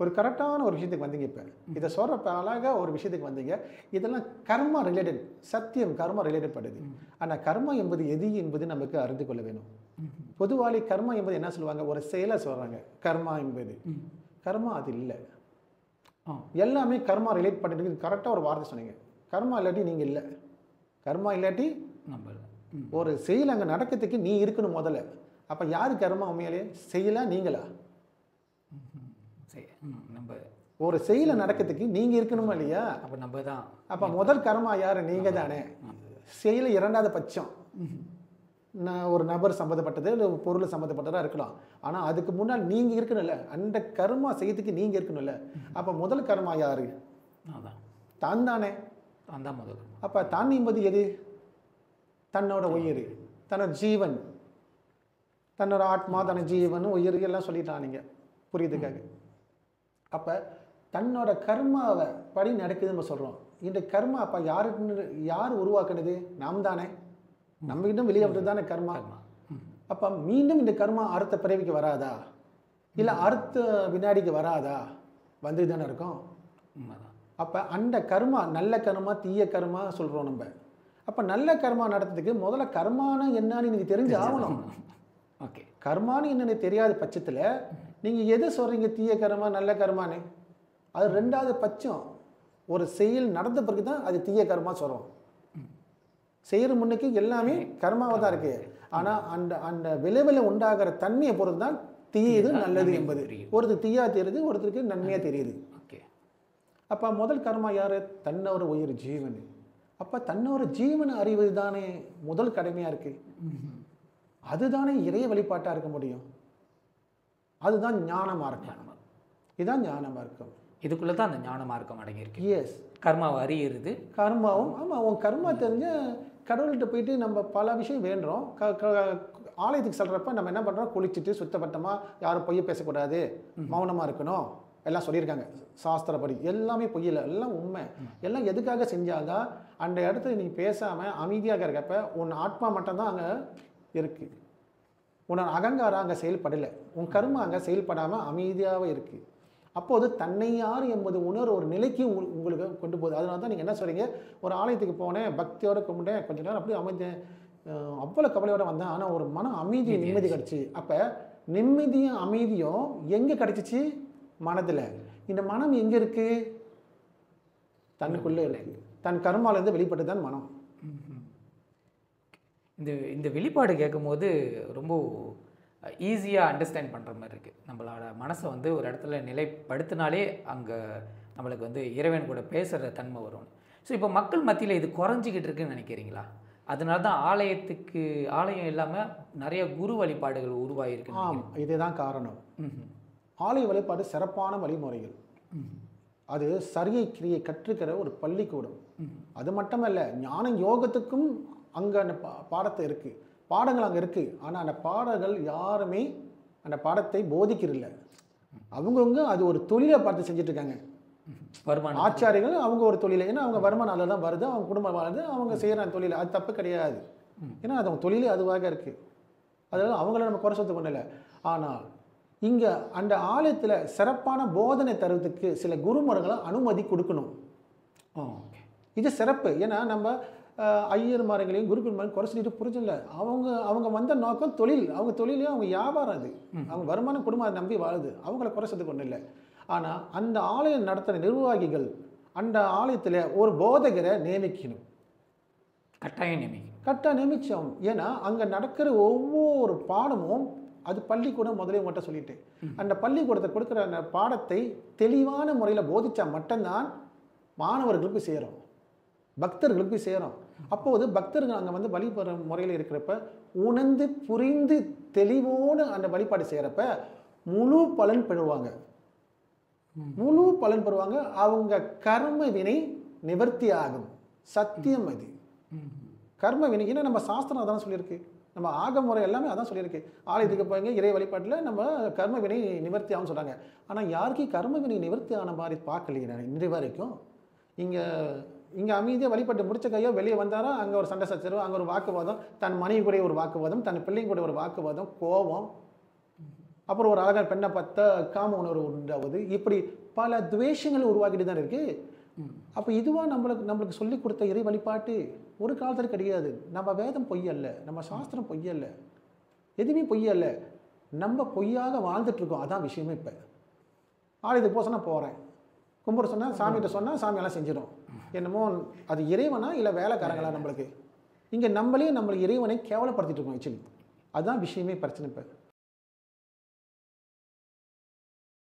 ஒரு கரெக்டான ஒரு விஷயத்துக்கு வந்தீங்க. இப்போ இதை சொல்கிறப்ப அழகாக ஒரு விஷயத்துக்கு வந்தீங்க. இதெல்லாம் கர்மா ரிலேட்டட், சத்தியம் கர்மா ரிலேட்டட் படுது. ஆனால் கர்மா என்பது எது என்பது நமக்கு அறிந்து கொள்ள வேணும். பொதுவாக கர்மா என்பது என்ன சொல்லுவாங்க, ஒரு செயலை சொல்கிறாங்க கர்மா என்பது. கர்மா அது இல்லை. எல்லாமே கர்மா ரிலேட் பண்ணிட்டு கரெக்டாக ஒரு வார்த்தை சொன்னீங்க. கர்மா இல்லாட்டி நீங்கள் இல்லை. கர்மா இல்லாட்டி நம்ம ஒரு செயல் அங்கே நடக்கிறதுக்கு நீ இருக்கணும் முதல்ல. அப்போ யாரு கர்மா உண்மையாலே? செய்யலா நீங்களா? நம்ம ஒரு செயலை நடக்கிறதுக்கு நீங்க இருக்கணுமா இல்லையா? அப்போ நம்ம தான். அப்போ முதல் கர்மா யாரு? நீங்க தானே. செயல் இரண்டாவது பட்சம். ஒரு நபர் சம்மந்தப்பட்டது இல்லை பொருள் சம்மந்தப்பட்டதாக இருக்கலாம். ஆனால் அதுக்கு முன்னால் நீங்கள் இருக்கணும்ல. அந்த கர்மா செய்யறதுக்கு நீங்கள் இருக்கணும்ல. அப்போ முதல் கர்மா யாரு? தான் தானே. தான் தான் முதல். அப்போ தான் என்பது எது? தன்னோட உயிர், தன்னோட ஜீவன், தன்னோட ஆத்மா, தன்னோட ஜீவன், உயிர் எல்லாம் சொல்லிட்டான் நீங்கள் புரியுதுக்காக. அப்போ தன்னோட கர்மாவை படி நடக்குதுன்னு நம்ம சொல்கிறோம். இந்த கர்மா அப்போ யார் உருவாக்குனது? நாம் தானே. நம்ம கிட்ட வெளியே விட்டு தானே கர்மா. அப்போ மீண்டும் இந்த கர்மா அடுத்த பிறவிக்கு வராதா? இல்லை அடுத்த வினாடிக்கு வராதா? வந்து தானே இருக்கும். அப்போ அந்த கர்மா நல்ல கர்மா தீய கர்மா சொல்கிறோம் நம்ம. அப்போ நல்ல கர்மா நடத்துறதுக்கு முதல்ல கர்மானு என்னன்னு நீங்கள் தெரிஞ்சு ஆகணும். ஓகே, கர்மானு என்னன்னு தெரியாத பட்சத்தில் நீங்கள் எது சொல்கிறீங்க தீய கர்மா நல்ல கர்மானு? அது ரெண்டாவது பட்சம். ஒரு செயல் நடந்த பிறகு தான் அது தீய கர்மா சொல்கிறோம். செய்கிற முன்னுக்கு எல்லாமே கர்மாவாக தான் இருக்குது. ஆனால் அந்த அந்த விளைவில் உண்டாகிற தன்மையை பொறுத்து தான் தீயது நல்லது என்பது. ஒருத்தருக்கு தீயா தெரியுது, ஒருத்தருக்கு நன்மையாக தெரியுது. ஓகே. அப்போ முதல் கர்மா யார்? தன்னோட உயிர் ஜீவன். அப்போ தன்னோட ஜீவனை அறிவது தானே முதல் கடமையாக இருக்குது. அதுதானே இறைய வழிபாட்டாக இருக்க முடியும். அதுதான் ஞான மார்க்கம். இதுதான் ஞான மார்க்கம். இதுக்குள்ளே தான் அந்த ஞான மார்க்கம் அடங்கியிருக்கு. எஸ். கர்மாவை அறியிறது. கர்மாவும் ஆமாம். உன் கர்மா தெரிஞ்ச கடவுள்கிட்ட போயிட்டு நம்ம பல விஷயம் வேண்டுறோம். ஆலயத்துக்கு செல்றப்ப நம்ம என்ன பண்ணுறோம்? குளிச்சுட்டு சுத்தப்பட்டமாக, யாரும் பொய்ய பேசக்கூடாது, மௌனமாக இருக்கணும் எல்லாம் சொல்லியிருக்காங்க சாஸ்திரப்படி. எல்லாமே பொய்யில்லை, எல்லாம் உண்மை. எல்லாம் எதுக்காக செஞ்சாதான் அந்த இடத்துல நீ பேசாமல் அமைதியாக இருக்கப்ப உன் ஆத்மா மட்டும்தான் அங்கே இருக்குது. உன்னோட அகங்காரம் அங்கே செயல்படலை. உன் கர்மா அங்கே செயல்படாமல் அமைதியாகவே இருக்குது. அப்போது தன்னை யார் என்பது உணர்வு ஒரு நிலைக்கு உங்களுக்கு கொண்டு போகுது. அதனால தான் நீங்கள் என்ன சொல்கிறீங்க, ஒரு ஆலயத்துக்கு போனேன், பக்தியோடு கும்பிட்டேன், கொஞ்ச நேரம் அப்படியே அமைந்தேன், அவ்வளோ கவலையோடு வந்தேன், ஆனால் ஒரு மன அமைதி நிம்மதி கிடச்சி. அப்போ நிம்மதியும் அமைதியும் எங்கே கிடச்சிச்சு? மனதில். இந்த மனம் எங்கே இருக்குது? தன்னுக்குள்ளே இருக்குது. தன் கர்மாலேருந்து வெளிப்பட்டு தான் மனம். இந்த வெளிப்பாடு கேட்கும் போது ரொம்ப ஈஸியாக அண்டர்ஸ்டாண்ட் பண்ணுற மாதிரி இருக்குது. நம்மளோட மனசை வந்து ஒரு இடத்துல நிலைப்படுத்தினாலே அங்கே நம்மளுக்கு வந்து இறைவன் கூட பேசுகிற தன்மை வரும். ஸோ இப்போ மக்கள் மத்தியில் இது குறைஞ்சிக்கிட்டு இருக்குன்னு நினைக்கிறீங்களா? அதனால தான் ஆலயம் இல்லாமல் நிறைய குரு வழிபாடுகள் உருவாகிருக்கு. இதுதான் காரணம். ஆலய வழிபாடு சிறப்பான வழிமுறைகள். அது சரியை கிரியை கற்றுக்கிற ஒரு பள்ளிக்கூடம். அது மட்டுமல்ல, ஞான யோகத்துக்கும் அங்கே அந்த பாடத்தை இருக்குது, பாடங்கள் அங்கே இருக்குது. ஆனால் அந்த பாடங்கள் யாருமே அந்த பாடத்தை போதிக்கிறதில்ல. அவங்கவுங்க அது ஒரு தொழிலை பார்த்து செஞ்சிட்ருக்காங்க. வருமானம் ஆச்சாரிகள் அவங்க ஒரு தொழிலை, ஏன்னா அவங்க வருமானம் அதில் தான் வருது, அவங்க குடும்பம் வருது, அவங்க செய்கிற தொழில் அது தப்பு கிடையாது. ஏன்னா அது அவங்க தொழிலே அதுவாக இருக்குது. அதனால் அவங்கள நம்ம குறை சொல்ல கொண்டு இல்லை. ஆனால் இங்கே அந்த ஆலயத்தில் சிறப்பான போதனை தருவதுக்கு சில குருமுறைகளை அனுமதி கொடுக்கணும். இது சிறப்பு. ஏன்னா நம்ம ஐயர்மார்களையும் குருக்குமாரையும் குறை சொல்லிட்டு புரிஞ்சில்ல. அவங்க வந்த நோக்கம் தொழில், அவங்க தொழிலையும் அவங்க வியாபாரம், அது அவங்க வருமானம் குடும்பம் அதை நம்பி வாழுது. அவங்கள குறை சொல்லிட்டு கொண்டு இல்லை. ஆனால் அந்த ஆலயம் நடத்துகிற நிர்வாகிகள் அந்த ஆலயத்தில் ஒரு போதகரை நியமிக்கணும். கட்டாயம் நியமிச்சோம். ஏன்னா அங்கே நடக்கிற ஒவ்வொரு பாடமும் அது பள்ளிக்கூடம் முதலே உங்கள்கிட்ட சொல்லிட்டேன். அந்த பள்ளிக்கூடத்தை கொடுக்குற அந்த பாடத்தை தெளிவான முறையில் போதிச்சா மட்டும்தான் மாணவர்களுக்கு சேரும், பக்தர்களுக்கு சேரும். அப்போது பக்தர்கள் அங்கே வந்து வழிபடுற முறையில் இருக்கிறப்ப உணர்ந்து புரிந்து தெளிவோடு அந்த வழிபாடு செய்கிறப்ப முழு பலன் பெறுவாங்க. அவங்க கர்ம வினை நிவர்த்தி ஆகும். சத்தியம் அது. கர்ம வினை, ஏன்னா நம்ம சாஸ்திரம் அதான் சொல்லியிருக்கு, நம்ம ஆக முறை எல்லாமே அதான் சொல்லியிருக்கு. ஆலயத்துக்கு போய்ங்க இறை வழிபாட்டில் நம்ம கர்ம வினை நிவர்த்தி ஆகும்னு சொல்கிறாங்க. ஆனால் யாருக்கும் கர்ம வினை நிவர்த்தி ஆன மாதிரி பார்க்கலையே நான் இன்றைய வரைக்கும். இங்கே அமைதியாக வழிபட்டு முடிச்ச கையோ வெளியே வந்தாரோ அங்கே ஒரு சண்டை சச்சரவு, அங்கே ஒரு வாக்குவாதம், தன் மனைவி கூட ஒரு வாக்குவாதம், தன் பிள்ளைங்க கூட ஒரு வாக்குவாதம், கோபம், அப்புறம் ஒரு அழகான பெண்ணை பார்த்தா காம உணர்வு உண்டாகுது. இப்படி பல துவேஷங்கள் உருவாக்கிட்டு தான் இருக்குது. அப்போ இதுவாக நம்மளுக்கு சொல்லி கொடுத்த இறை வழிபாட்டு ஒரு காலத்தில் கிடையாது. நம்ம வேதம் பொய்யல்ல, நம்ம சாஸ்திரம் பொய்யல்ல, எதுவுமே பொய்யல்ல. நம்ம பொய்யாக வாழ்ந்துட்டுருக்கோம். அதான் விஷயமே. இப்போ ஆலயத்துக்கு போக சொன்னால் போகிறேன், கும்பிட சொன்னால் சாமிகிட்ட சொன்னால் சாமியெல்லாம் செஞ்சிடும். என்னமோ அது இறைவனா இல்லை வேலைக்காரங்களா நம்மளுக்கு? இங்கே நம்மளுக்கு இறைவனை கேவலப்படுத்திட்டு இருக்கோம் ஆக்சுவலி. அதுதான் விஷயமே, பிரச்சனை இப்போ.